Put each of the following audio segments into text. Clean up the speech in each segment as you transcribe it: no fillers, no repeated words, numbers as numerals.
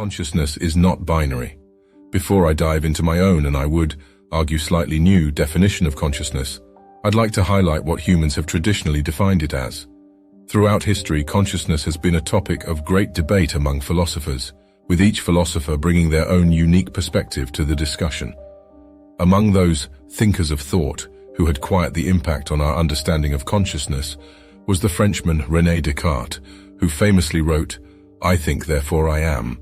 consciousness is not binary. Before I dive into my own, and I would argue slightly new, definition of consciousness, I'd like to highlight what humans have traditionally defined it as. Throughout history, consciousness has been a topic of great debate among philosophers, with each philosopher bringing their own unique perspective to the discussion. Among those thinkers of thought who had quite the impact on our understanding of consciousness was the Frenchman René Descartes, who famously wrote, "I think, therefore I am."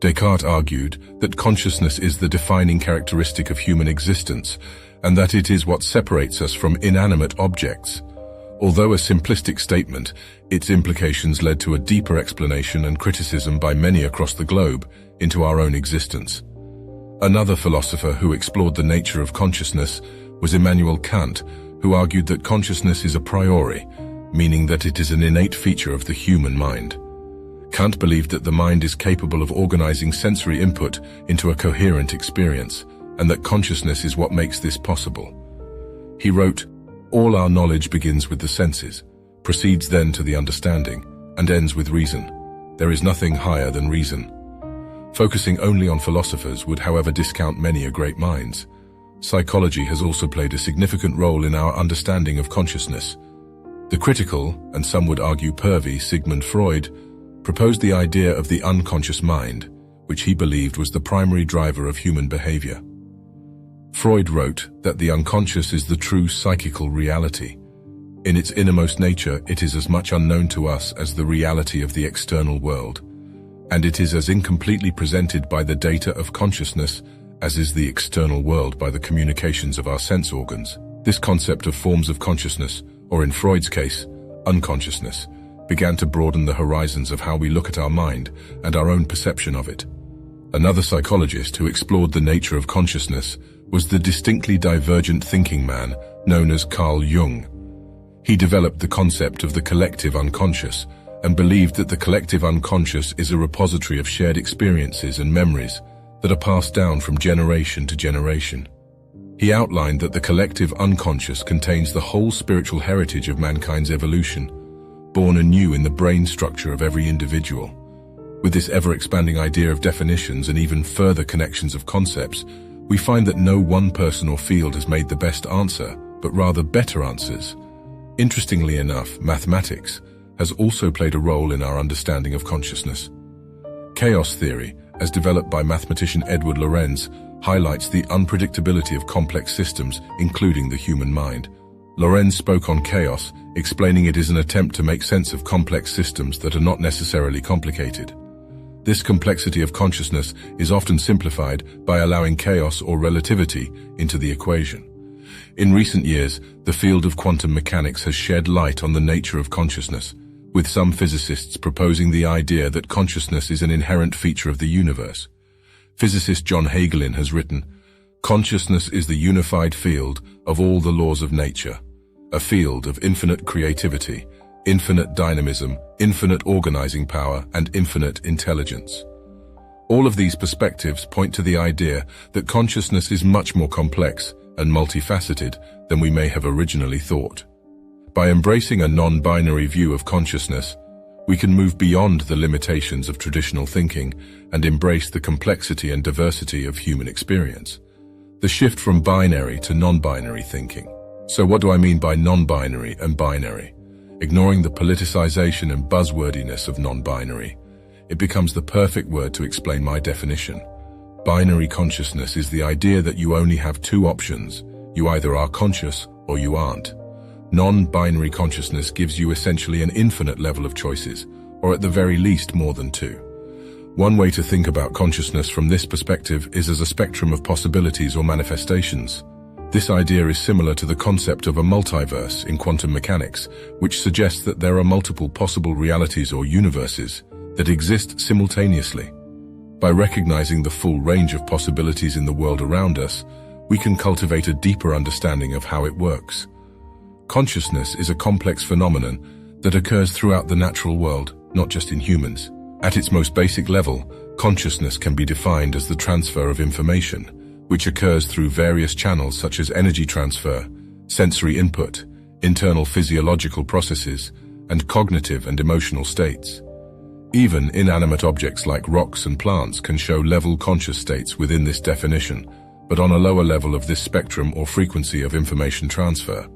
Descartes argued that consciousness is the defining characteristic of human existence, and that it is what separates us from inanimate objects. Although a simplistic statement, its implications led to a deeper explanation and criticism by many across the globe into our own existence. Another philosopher who explored the nature of consciousness was Immanuel Kant, who argued that consciousness is a priori, meaning that it is an innate feature of the human mind. Kant believed that the mind is capable of organizing sensory input into a coherent experience, and that consciousness is what makes this possible. He wrote, "All our knowledge begins with the senses, proceeds then to the understanding, and ends with reason. There is nothing higher than reason." Focusing only on philosophers would, however, discount many a great minds. Psychology has also played a significant role in our understanding of consciousness. The critical, and some would argue pervy, Sigmund Freud proposed the idea of the unconscious mind, which he believed was the primary driver of human behavior. Freud wrote that the unconscious is the true psychical reality. In its innermost nature, it is as much unknown to us as the reality of the external world, and it is as incompletely presented by the data of consciousness as is the external world by the communications of our sense organs. This concept of forms of consciousness, or in Freud's case, unconsciousness, began to broaden the horizons of how we look at our mind and our own perception of it. Another psychologist who explored the nature of consciousness was the distinctly divergent thinking man known as Carl Jung. He developed the concept of the collective unconscious and believed that the collective unconscious is a repository of shared experiences and memories that are passed down from generation to generation. He outlined that the collective unconscious contains the whole spiritual heritage of mankind's evolution, born anew in the brain structure of every individual. With this ever-expanding idea of definitions and even further connections of concepts, we find that no one person or field has made the best answer, but rather better answers. Interestingly enough, mathematics has also played a role in our understanding of consciousness. Chaos theory, as developed by mathematician Edward Lorenz, highlights the unpredictability of complex systems, including the human mind. Lorenz spoke on chaos, explaining it is an attempt to make sense of complex systems that are not necessarily complicated. This complexity of consciousness is often simplified by allowing chaos or relativity into the equation. In recent years, the field of quantum mechanics has shed light on the nature of consciousness, with some physicists proposing the idea that consciousness is an inherent feature of the universe. Physicist John Hagelin has written, "Consciousness is the unified field of all the laws of nature, a field of infinite creativity, infinite dynamism, infinite organizing power, and infinite intelligence." All of these perspectives point to the idea that consciousness is much more complex and multifaceted than we may have originally thought. By embracing a non-binary view of consciousness, we can move beyond the limitations of traditional thinking and embrace the complexity and diversity of human experience. The shift from binary to non-binary thinking. So what do I mean by non-binary and binary? Ignoring the politicization and buzzwordiness of non-binary, it becomes the perfect word to explain my definition. Binary consciousness is the idea that you only have two options. You either are conscious or you aren't. Non-binary consciousness gives you essentially an infinite level of choices, or at the very least more than two. One way to think about consciousness from this perspective is as a spectrum of possibilities or manifestations. This idea is similar to the concept of a multiverse in quantum mechanics, which suggests that there are multiple possible realities or universes that exist simultaneously. By recognizing the full range of possibilities in the world around us, we can cultivate a deeper understanding of how it works. Consciousness is a complex phenomenon that occurs throughout the natural world, not just in humans. At its most basic level, consciousness can be defined as the transfer of information, which occurs through various channels such as energy transfer, sensory input, internal physiological processes, and cognitive and emotional states. Even inanimate objects like rocks and plants can show level conscious states within this definition, but on a lower level of this spectrum or frequency of information transfer.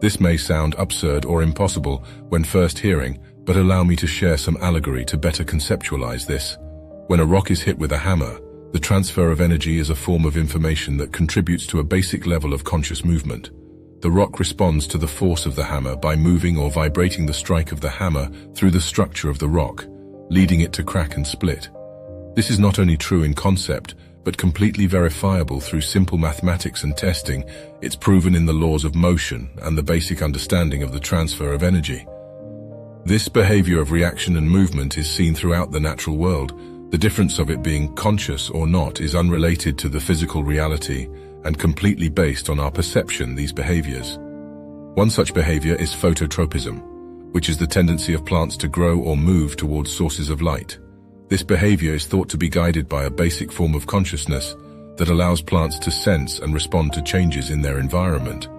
This may sound absurd or impossible when first hearing, but allow me to share some allegory to better conceptualize this. When a rock is hit with a hammer, the transfer of energy is a form of information that contributes to a basic level of conscious movement. The rock responds to the force of the hammer by moving or vibrating the strike of the hammer through the structure of the rock, leading it to crack and split. This is not only true in concept, but completely verifiable through simple mathematics and testing. It's proven in the laws of motion and the basic understanding of the transfer of energy. This behavior of reaction and movement is seen throughout the natural world. The difference of it being conscious or not is unrelated to the physical reality and completely based on our perception these behaviors. One such behavior is phototropism, which is the tendency of plants to grow or move towards sources of light. This behavior is thought to be guided by a basic form of consciousness that allows plants to sense and respond to changes in their environment.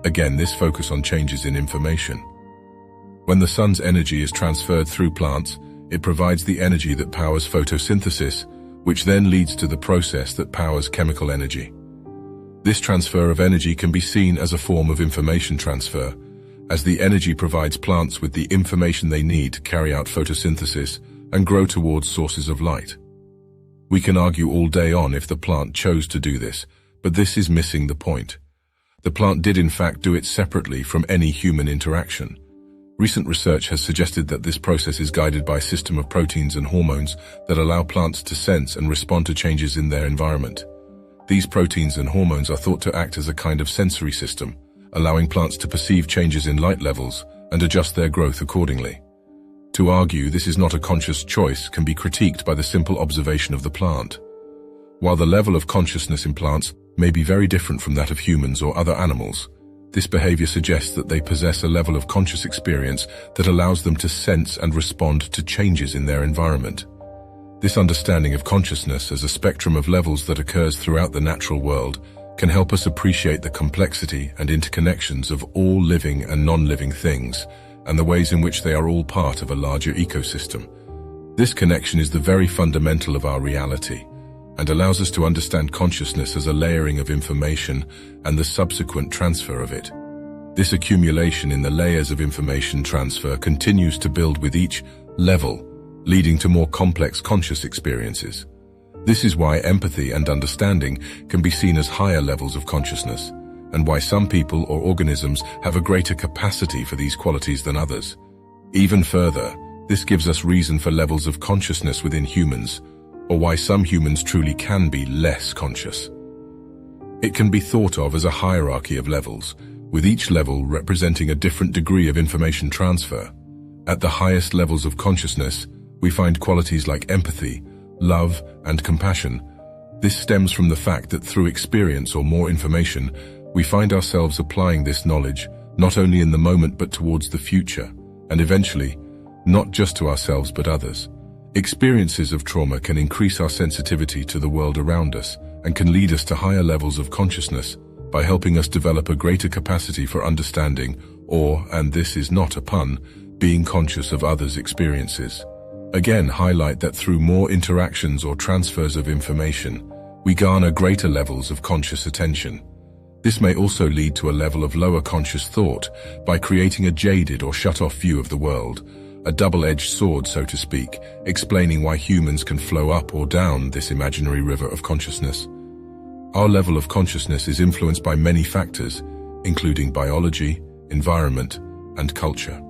Again, this focus on changes in information. When the sun's energy is transferred through plants, it provides the energy that powers photosynthesis, which then leads to the process that powers chemical energy. This transfer of energy can be seen as a form of information transfer, as the energy provides plants with the information they need to carry out photosynthesis and grow towards sources of light. We can argue all day on if the plant chose to do this, but this is missing the point. The plant did in fact do it separately from any human interaction. Recent research has suggested that this process is guided by a system of proteins and hormones that allow plants to sense and respond to changes in their environment. These proteins and hormones are thought to act as a kind of sensory system, allowing plants to perceive changes in light levels and adjust their growth accordingly. To argue this is not a conscious choice can be critiqued by the simple observation of the plant. While the level of consciousness in plants may be very different from that of humans or other animals, this behavior suggests that they possess a level of conscious experience that allows them to sense and respond to changes in their environment. This understanding of consciousness as a spectrum of levels that occurs throughout the natural world can help us appreciate the complexity and interconnections of all living and non-living things, and the ways in which they are all part of a larger ecosystem. This connection is the very fundamental of our reality, and allows us to understand consciousness as a layering of information and the subsequent transfer of it. This accumulation in the layers of information transfer continues to build with each level, leading to more complex conscious experiences. This is why empathy and understanding can be seen as higher levels of consciousness, and why some people or organisms have a greater capacity for these qualities than others. Even further, this gives us reason for levels of consciousness within humans, or why some humans truly can be less conscious. It can be thought of as a hierarchy of levels, with each level representing a different degree of information transfer. At the highest levels of consciousness, we find qualities like empathy, love, and compassion. This stems from the fact that through experience or more information, we find ourselves applying this knowledge not only in the moment but towards the future, and eventually, not just to ourselves but others. Experiences of trauma can increase our sensitivity to the world around us and can lead us to higher levels of consciousness by helping us develop a greater capacity for understanding or, and this is not a pun, being conscious of others' experiences. Again, highlight that through more interactions or transfers of information, we garner greater levels of conscious attention. This may also lead to a level of lower conscious thought by creating a jaded or shut-off view of the world, a double-edged sword, so to speak, explaining why humans can flow up or down this imaginary river of consciousness. Our level of consciousness is influenced by many factors, including biology, environment, and culture.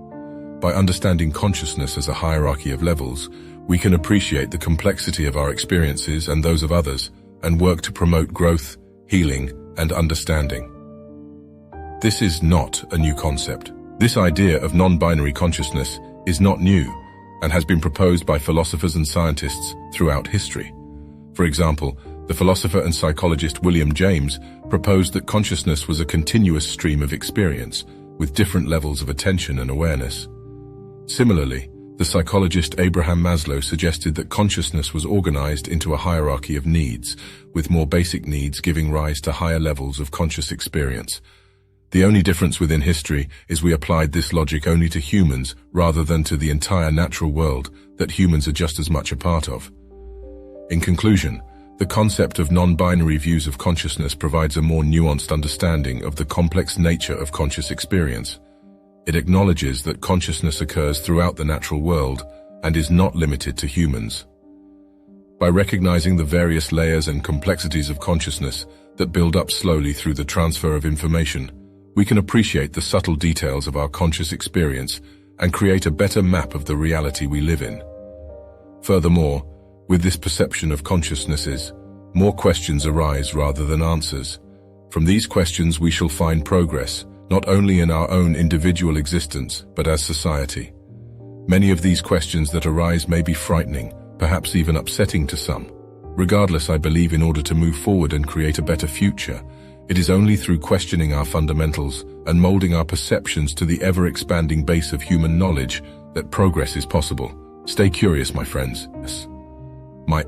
By understanding consciousness as a hierarchy of levels, we can appreciate the complexity of our experiences and those of others, and work to promote growth, healing, and understanding. This is not a new concept. This idea of non-binary consciousness is not new and has been proposed by philosophers and scientists throughout history. For example, the philosopher and psychologist William James proposed that consciousness was a continuous stream of experience with different levels of attention and awareness. Similarly, the psychologist Abraham Maslow suggested that consciousness was organized into a hierarchy of needs, with more basic needs giving rise to higher levels of conscious experience. The only difference within history is we applied this logic only to humans rather than to the entire natural world that humans are just as much a part of. In conclusion, the concept of non-binary views of consciousness provides a more nuanced understanding of the complex nature of conscious experience. It acknowledges that consciousness occurs throughout the natural world and is not limited to humans. By recognizing the various layers and complexities of consciousness that build up slowly through the transfer of information, we can appreciate the subtle details of our conscious experience and create a better map of the reality we live in. Furthermore, with this perception of consciousnesses, more questions arise rather than answers. From these questions we shall find progress, not only in our own individual existence, but as society. Many of these questions that arise may be frightening, perhaps even upsetting to some. Regardless, I believe in order to move forward and create a better future, it is only through questioning our fundamentals and molding our perceptions to the ever-expanding base of human knowledge that progress is possible. Stay curious, my friends. My